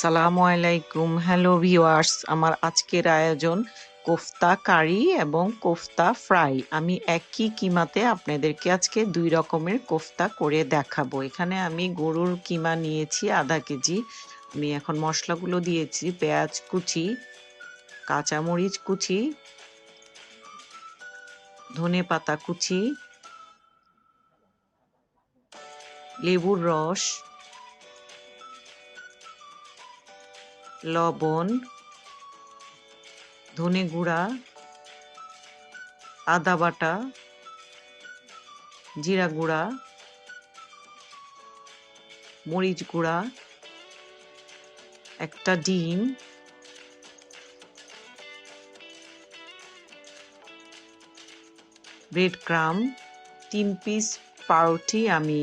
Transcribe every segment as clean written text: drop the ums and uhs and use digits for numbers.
আসসালামু আলাইকুম। Hello viewers, আমার আজকের আয়োজন কোফতা কারি এবং কোফতা ফ্রাই। আমি একই কিমাতে আপনাদেরকে আজকে ২ রকমের কোফতা করে দেখাবো। এখানে আমি গরুর কিমা নিয়েছি ০.৫ কেজি। আমি এখন মসলাগুলো দিয়েছি পেঁয়াজ কুচি, কাঁচামরিচ কুচি, ধনেপাতা কুচি, লেবুর রস, লবণ, ধনে গুঁড়া, আদা বাটা, জিরা গুঁড়া, মরিচ গুঁড়া, একটা ডিম, ব্রেড ক্রাম্ব, ৩ পিস পাউরুটি আমি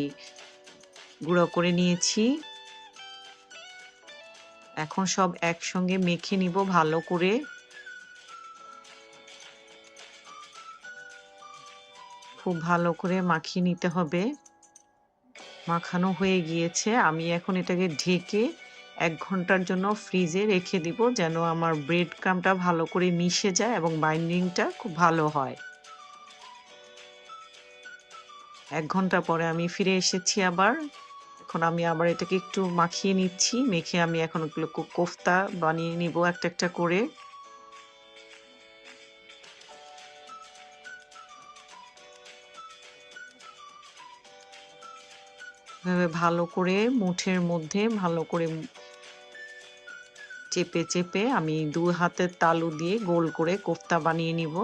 গুঁড়ো করে নিয়েছি। এখন সব একসঙ্গে মেখে নিব ভালো করে। খুব ভালো করে মাখিয়ে নিতে হবে। মাখানো হয়ে গিয়েছে। আমি এখন এটাকে ঢেকে ১ ঘন্টার জন্য ফ্রিজে রেখে দিব যেন আমার ব্রেড ক্রাম্বটা ভালো করে মিশে যায় এবং বাইন্ডিংটা খুব ভালো হয়। ১ ঘন্টা পরে আমি ফিরে এসেছি আবার। এখন আমি আবার এটাকে একটু মাখিয়ে নিচ্ছি। মেখে আমি এখন ওগুলো কোফতা বানিয়ে নিব একটা, একটা করে। এভাবে ভালো করে মুঠের মধ্যে ভালো করে চেপে, চেপে আমি ২ হাতের তালু দিয়ে গোল করে কোফতা বানিয়ে নিব।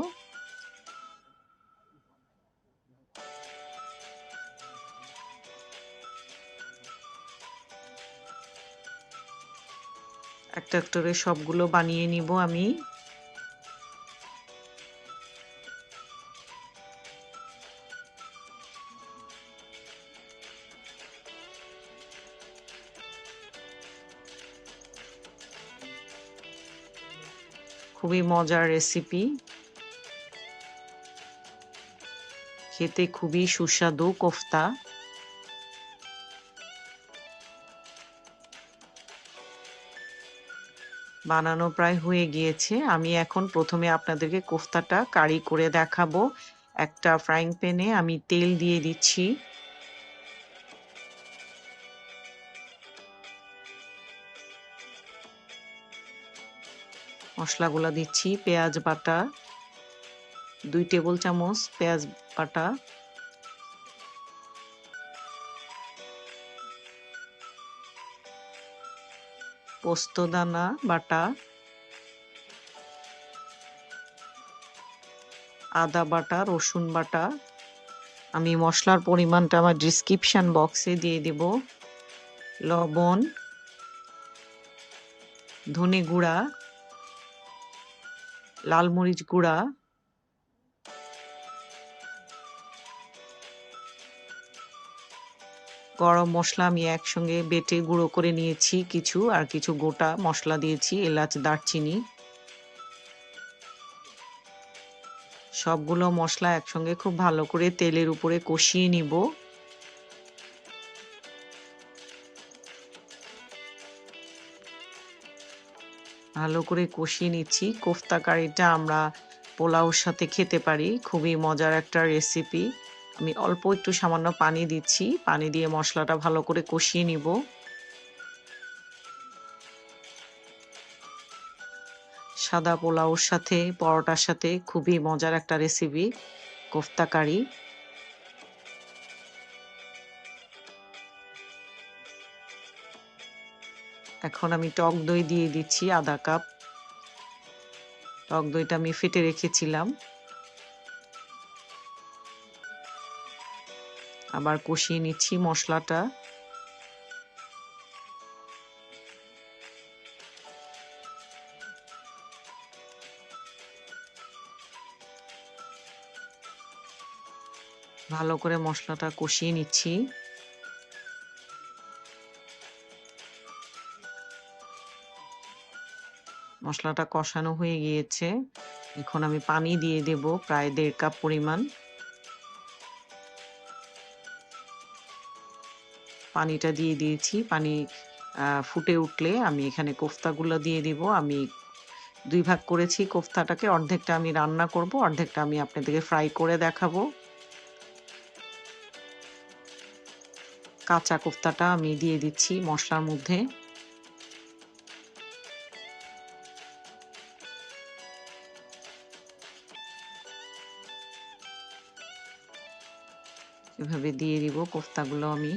একটা, একটা করে সবগুলো বানিয়ে নিব আমি। খুবই মজার রেসিপি। খেতে খুবই সুস্বাদু কোফতা। বানানো প্রায় হয়ে গিয়েছে। আমি এখন ১ম এ আপনাদেরকে কোফতাটা কারি করে দেখাবো। একটা ফ্রাইং প্যানে আমি তেল দিয়ে দিচ্ছি। মসলাগুলা দিচ্ছি। পেঁয়াজ বাটা ২ টেবিল চামচ পেঁয়াজ বাটা, পোস্ত দানা বাটা, আদা বাটা, রসুন বাটা। আমি মসলার পরিমাণটা আমার ডেসক্রিপশন বক্সে দিয়ে দেব। লবণ, ধনে গুঁড়া, লাল মরিচ গুঁড়া, গরম মসলা আমি একসঙ্গে বেটে গুঁড়ো করে নিয়েছি কিছু, আর কিছু গোটা মসলা দিয়েছি, এলাচ, দারচিনি। সবগুলো মসলা একসঙ্গে খুব ভালো করে তেলের উপরে কষিয়ে নিব। ভালো করে কষিয়ে নিচ্ছি। কোফতা কারিটা আমরা পোলাওর সাথে খেতে পারি। খুবই মজার একটা রেসিপি। আমি অল্প একটু সামান্য পানি দিচ্ছি। পানি দিয়ে মসলাটা ভালো করে কষিয়ে নিব। সাদা পোলাওর সাথে, পরোটার সাথে খুবই মজার একটা রেসিপি কোফতা কারি। এখন আমি টক দই দিয়ে দিচ্ছি ১/২ কাপ। টক দইটা আমি ফেটে রেখেছিলাম। আবার কষিয়ে নিচ্ছি মসলাটা। ভালো করে মসলাটা কষিয়ে নিচ্ছি। মসলাটা কষানো হয়ে গিয়েছে। এখন আমি পানি দিয়ে দেব প্রায় ১.৫ কাপ পরিমাণ। পানিটা দিয়ে দিয়েছি। পানি ফুটে উঠলে আমি এখানে কোফতাগুলো দিয়ে দিব। আমি ২ ভাগ করেছি কোফতাটাকে। অর্ধেকটা আমি রান্না করব, অর্ধেকটা আমি আপনাদেরকে ফ্রাই করে দেখাবো। কাঁচা কোফতাটা আমি দিয়ে দিচ্ছি মসলার মধ্যে। এভাবে দিয়ে দিব কোফতাগুলো আমি।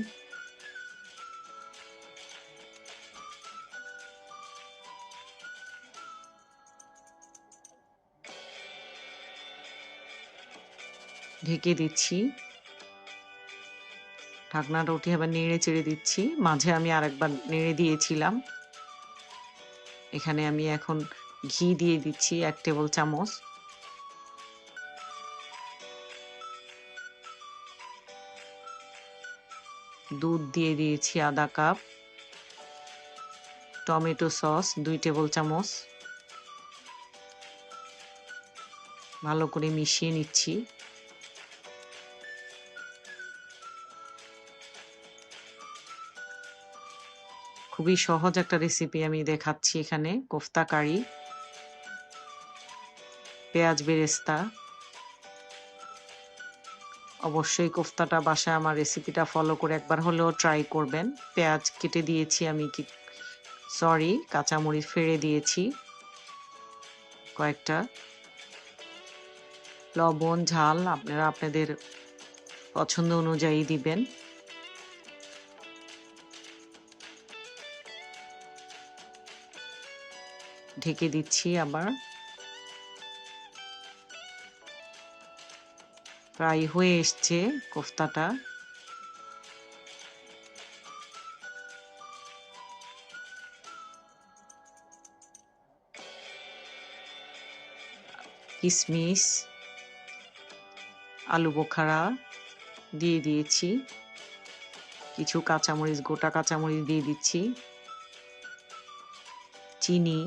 ঢেকে দিচ্ছি। ঢাকনাটা উঠিয়ে আবার নেড়ে চেড়ে দিচ্ছি। মাঝে আমি আরেকবার নেড়ে দিয়েছিলাম। এখানে আমি এখন ঘি দিয়ে দিচ্ছি ১ টেবিল চামচ। দুধ দিয়ে দিয়েছি ১/২ কাপ। টমেটো সস ২ টেবিল চামচ। ভালো করে মিশিয়ে নিচ্ছি। খুবই সহজ একটা রেসিপি আমি দেখাচ্ছি এখানে। কোফতা কারি, পেঁয়াজ বেরেস্তা। অবশ্যই কোফতাটা বাসায় আমার রেসিপিটা ফলো করে একবার হলেও ট্রাই করবেন। পেঁয়াজ কেটে দিয়েছি আমি, কাঁচামরিচ ফেড়ে দিয়েছি কয়েকটা। লবণ, ঝাল আপনারা আপনাদের পছন্দ অনুযায়ী দিবেন। ঢেকে দিচ্ছি আবার। প্রায় হয়ে এসছে কোফতাটা। কিশমিশ, আলু বোখারা দিয়ে দিয়েছি। কিছু কাঁচামরিচ, গোটা কাঁচামরিচ দিয়ে দিচ্ছি। চিনি,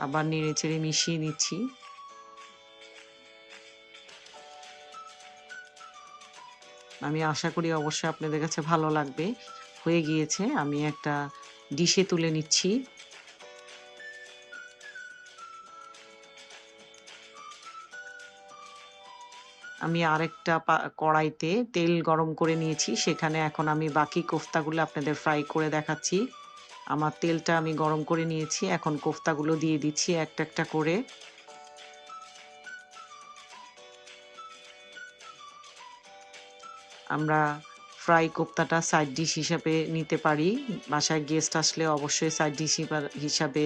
আবার নেড়েচেড়ে মিশিয়ে নিচ্ছি। আমি আশা করি অবশ্যই আপনাদের কাছে ভালো লাগবে। হয়ে গিয়েছে। আমি একটা ডিশে তুলে নিচ্ছি। আমি আরেকটা কড়াইতে তেল গরম করে নিয়েছি। সেখানে এখন আমি বাকি কোফতাগুলো আপনাদের ফ্রাই করে দেখাচ্ছি। আমার তেলটা আমি গরম করে নিয়েছি। এখন কোফতাগুলো দিয়ে দিচ্ছি একটা, একটা করে। আমরা ফ্রাই কোফতাটা সাইড ডিশ হিসাবে নিতে পারি। বাসায় গেস্ট আসলে অবশ্যই সাইড ডিশ হিসাবে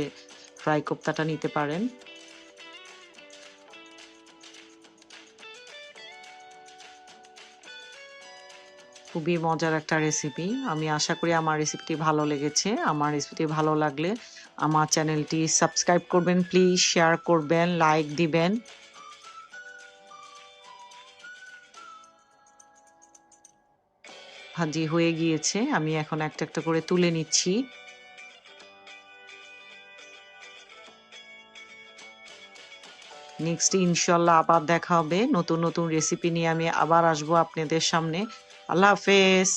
ফ্রাই কোফতাটা নিতে পারেন। খুবই মজার একটা রেসিপি। আমি আশা করি আমার রেসিপিটি ভালো লেগেছে। আমার রেসিপিটি ভালো লাগলে আমার চ্যানেলটি সাবস্ক্রাইব করবেন প্লিজ, শেয়ার করবেন, লাইক দিবেন। ভাজি হয়ে গিয়েছে। আমি এখন একটা, একটা করে তুলে নিচ্ছি। নেক্সট ইনশাআল্লাহ আবার দেখা হবে। নতুন, নতুন রেসিপি নিয়ে আমি আবার আসবো আপনাদের সামনে। আল্লাহ হাফেজ।